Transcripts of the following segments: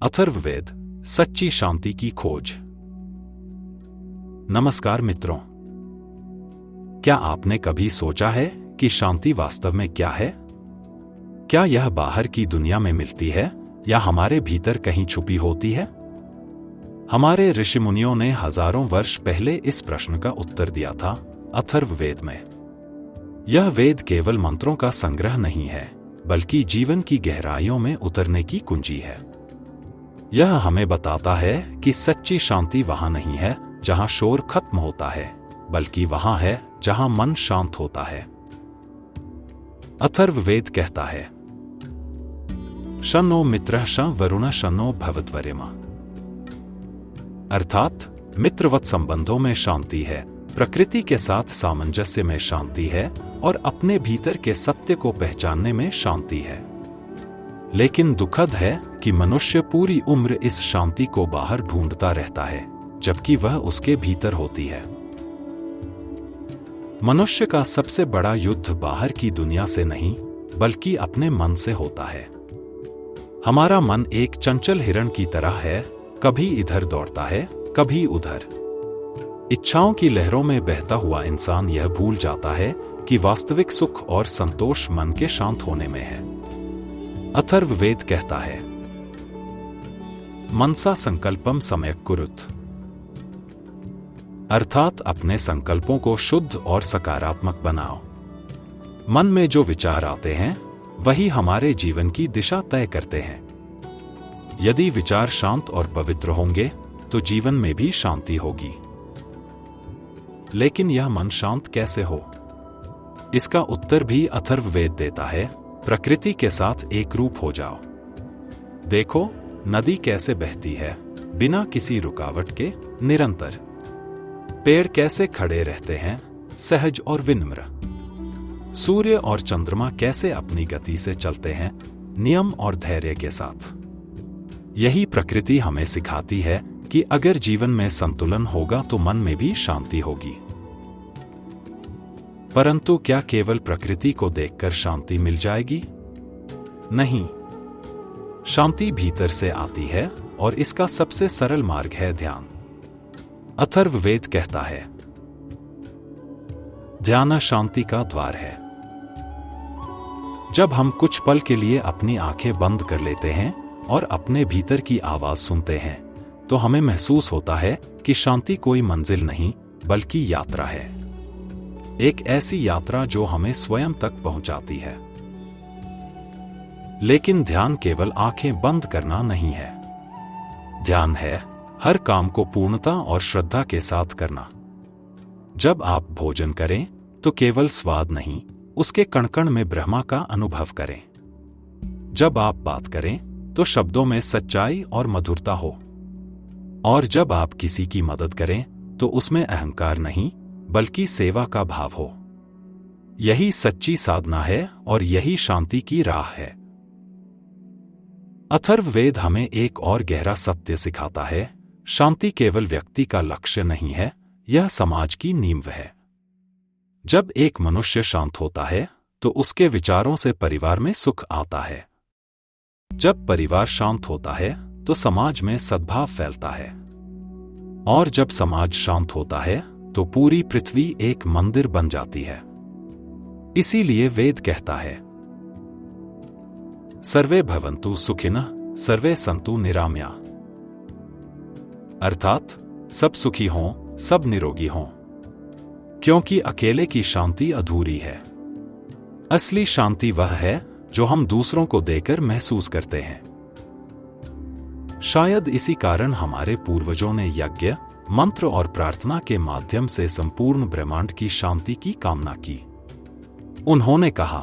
अथर्ववेद, सच्ची शांति की खोज। नमस्कार मित्रों, क्या आपने कभी सोचा है कि शांति वास्तव में क्या है? क्या यह बाहर की दुनिया में मिलती है या हमारे भीतर कहीं छुपी होती है? हमारे ऋषि मुनियों ने हजारों वर्ष पहले इस प्रश्न का उत्तर दिया था अथर्ववेद में। यह वेद केवल मंत्रों का संग्रह नहीं है, बल्कि जीवन की गहराइयों में उतरने की कुंजी है। यह हमें बताता है कि सच्ची शांति वहां नहीं है जहां शोर खत्म होता है, बल्कि वहां है जहां मन शांत होता है। अथर्ववेद कहता है, शन्नो मित्रः शं वरुणः शन्नो भवद्वर्यमा। अर्थात मित्रवत संबंधों में शांति है, प्रकृति के साथ सामंजस्य में शांति है और अपने भीतर के सत्य को पहचानने में शांति है। लेकिन दुखद है कि मनुष्य पूरी उम्र इस शांति को बाहर ढूंढता रहता है, जबकि वह उसके भीतर होती है। मनुष्य का सबसे बड़ा युद्ध बाहर की दुनिया से नहीं, बल्कि अपने मन से होता है। हमारा मन एक चंचल हिरण की तरह है, कभी इधर दौड़ता है, कभी उधर। इच्छाओं की लहरों में बहता हुआ इंसान यह भूल जाता है कि वास्तविक सुख और संतोष मन के शांत होने में है। अथर्ववेद कहता है, मनसा संकल्पम सम्यक् कुरुत। अर्थात अपने संकल्पों को शुद्ध और सकारात्मक बनाओ। मन में जो विचार आते हैं वही हमारे जीवन की दिशा तय करते हैं। यदि विचार शांत और पवित्र होंगे तो जीवन में भी शांति होगी। लेकिन यह मन शांत कैसे हो? इसका उत्तर भी अथर्ववेद देता है, प्रकृति के साथ एक रूप हो जाओ। देखो नदी कैसे बहती है, बिना किसी रुकावट के, निरंतर। पेड़ कैसे खड़े रहते हैं, सहज और विनम्र। सूर्य और चंद्रमा कैसे अपनी गति से चलते हैं, नियम और धैर्य के साथ। यही प्रकृति हमें सिखाती है कि अगर जीवन में संतुलन होगा तो मन में भी शांति होगी। परंतु क्या केवल प्रकृति को देखकर शांति मिल जाएगी? नहीं। शांति भीतर से आती है और इसका सबसे सरल मार्ग है ध्यान। अथर्ववेद कहता है, ध्यान शांति का द्वार है। जब हम कुछ पल के लिए अपनी आंखें बंद कर लेते हैं और अपने भीतर की आवाज सुनते हैं, तो हमें महसूस होता है कि शांति कोई मंजिल नहीं, बल्कि यात्रा है। एक ऐसी यात्रा जो हमें स्वयं तक पहुंचाती है। लेकिन ध्यान केवल आंखें बंद करना नहीं है। ध्यान है हर काम को पूर्णता और श्रद्धा के साथ करना। जब आप भोजन करें तो केवल स्वाद नहीं, उसके कण-कण में ब्रह्मा का अनुभव करें। जब आप बात करें तो शब्दों में सच्चाई और मधुरता हो। और जब आप किसी की मदद करें तो उसमें अहंकार नहीं, बल्कि सेवा का भाव हो। यही सच्ची साधना है और यही शांति की राह है। अथर्ववेद हमें एक और गहरा सत्य सिखाता है, शांति केवल व्यक्ति का लक्ष्य नहीं है, यह समाज की नींव है। जब एक मनुष्य शांत होता है तो उसके विचारों से परिवार में सुख आता है। जब परिवार शांत होता है तो समाज में सद्भाव फैलता है। और जब समाज शांत होता है तो पूरी पृथ्वी एक मंदिर बन जाती है। इसीलिए वेद कहता है, सर्वे भवन्तु सुखिनः सर्वे सन्तु निरामया। अर्थात सब सुखी हों, सब निरोगी हों, क्योंकि अकेले की शांति अधूरी है। असली शांति वह है जो हम दूसरों को देकर महसूस करते हैं। शायद इसी कारण हमारे पूर्वजों ने यज्ञ, मंत्र और प्रार्थना के माध्यम से संपूर्ण ब्रह्मांड की शांति की कामना की। उन्होंने कहा,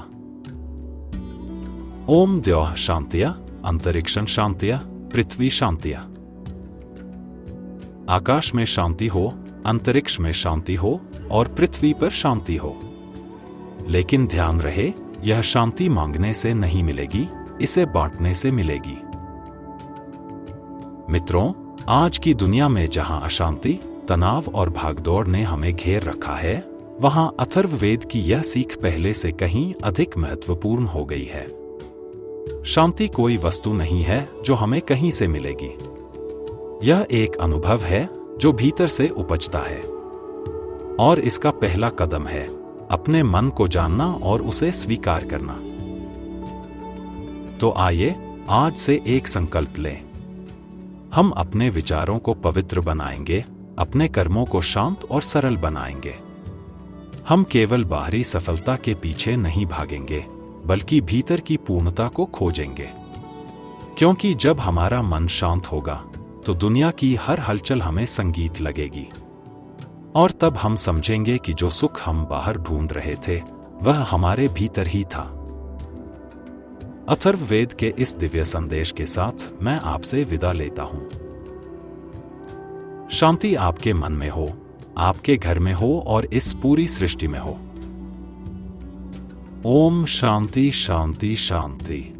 ओम द्यौः शांत्या, अंतरिक्षं शांत्या, पृथ्वी शांत्या। आकाश में शांति हो, अंतरिक्ष में शांति हो और पृथ्वी पर शांति हो। लेकिन ध्यान रहे, यह शांति मांगने से नहीं मिलेगी, इसे बांटने से मिलेगी। मित्रों, आज की दुनिया में जहां अशांति, तनाव और भागदौड़ ने हमें घेर रखा है, वहां अथर्ववेद की यह सीख पहले से कहीं अधिक महत्वपूर्ण हो गई है। शांति कोई वस्तु नहीं है जो हमें कहीं से मिलेगी। यह एक अनुभव है जो भीतर से उपजता है। और इसका पहला कदम है अपने मन को जानना और उसे स्वीकार करना। तो आइए आज से एक संकल्प लें। हम अपने विचारों को पवित्र बनाएंगे, अपने कर्मों को शांत और सरल बनाएंगे। हम केवल बाहरी सफलता के पीछे नहीं भागेंगे, बल्कि भीतर की पूर्णता को खोजेंगे। क्योंकि जब हमारा मन शांत होगा तो दुनिया की हर हलचल हमें संगीत लगेगी। और तब हम समझेंगे कि जो सुख हम बाहर ढूंढ रहे थे वह हमारे भीतर ही था। अथर्ववेद के इस दिव्य संदेश के साथ मैं आपसे विदा लेता हूं। शांति आपके मन में हो, आपके घर में हो और इस पूरी सृष्टि में हो। ओम शांति शांति शांति।